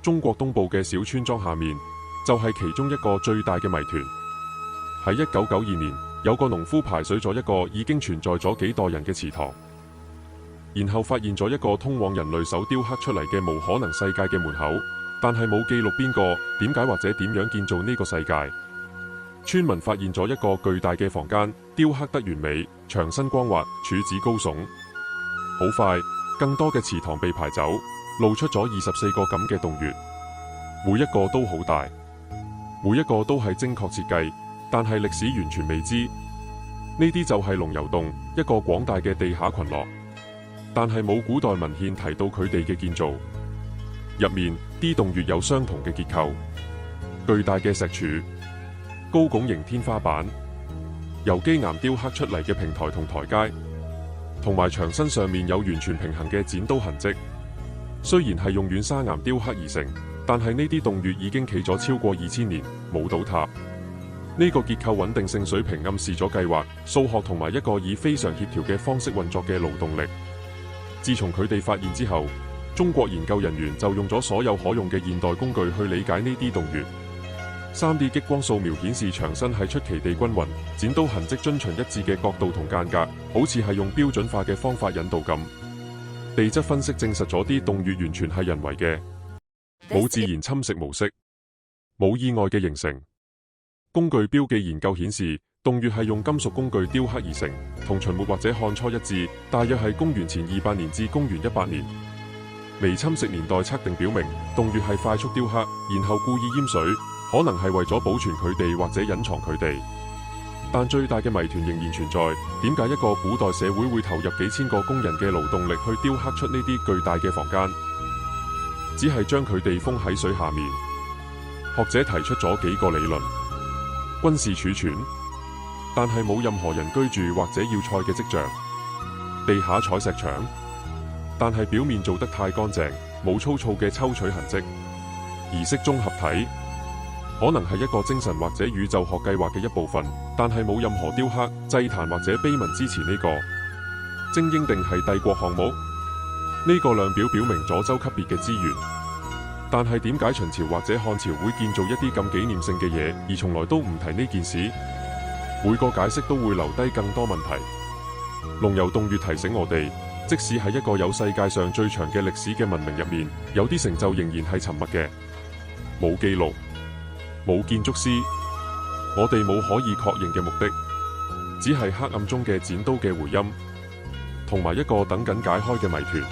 中國東部嘅小村莊下面，就係其中一個最大嘅謎團。喺1992年，有個農夫排水咗一個已經存在咗幾代人嘅池塘，然後發現咗一個通往人類手雕刻出嚟嘅無可能世界嘅門口，但係冇記錄邊個、點解或者點樣建造呢個世界。村民發現咗一個巨大嘅房間，雕刻得完美，牆身光滑，柱子高聳。好快，更多嘅池塘被排走，露出咗24個咁嘅洞穴，每一個都好大，每一個都係精確設計，但係歷史完全未知。呢啲就係龍游洞，一個廣大嘅地下群落，但係冇古代文獻提到佢哋嘅建造。入面啲洞穴有相同嘅結構，巨大嘅石柱、高拱形天花板、由基岩雕刻出嚟嘅平台同台階，同埋牆身上面有完全平衡嘅剪刀痕跡。雖然係用軟砂岩雕刻而成，但係呢啲洞穴已經企咗超過2000年，冇倒塌。呢個結構穩定性水平暗示咗計劃、數學同埋一個以非常協調嘅方式運作嘅勞動力。自從佢哋發現之後，中國研究人員就用咗所有可用嘅現代工具去理解呢啲洞穴。3D 激光掃描顯示牆身係出奇地均勻，剪刀痕跡遵循一致嘅角度同間隔，好似係用標準化嘅方法引導咁。地質分析證實咗啲洞穴完全係人為嘅，冇自然侵蝕模式，冇意外嘅形成。工具標記研究顯示，洞穴係用金屬工具雕刻而成，同秦末或者漢初一致，大約係公元前200年至公元100年。微侵蝕年代測定表明，洞穴係快速雕刻，然後故意淹水，可能係為咗保存佢哋或者隱藏佢哋。但最大嘅謎團仍然存在，點解一個古代社會會投入幾千個工人嘅勞動力去雕刻出呢啲巨大嘅房間，只係將佢哋封喺水下面？學者提出咗幾個理論：軍事儲存，但係冇任何人居住或者要塞嘅跡象；地下採石場，但係表面做得太乾淨，冇粗糙嘅抽取痕跡；儀式綜合體，可能係一個精神或者宇宙學計劃嘅一部分，但係冇任何雕刻、祭壇或者碑文支持呢個。精英定係帝國項目？呢個量表表明咗州級別嘅資源，但係點解秦朝或者漢朝會建造一啲咁紀念性嘅嘢，而從來都唔提呢件事？每個解釋都會留低更多問題。龍游洞穴提醒我哋，即使喺一個有世界上最長嘅歷史嘅文明入面，有啲成就仍然係沉默嘅，冇記錄，冇建築師，我哋冇可以確認嘅目的，只係黑暗中嘅剪刀嘅回音，同埋一個等緊解開嘅謎團。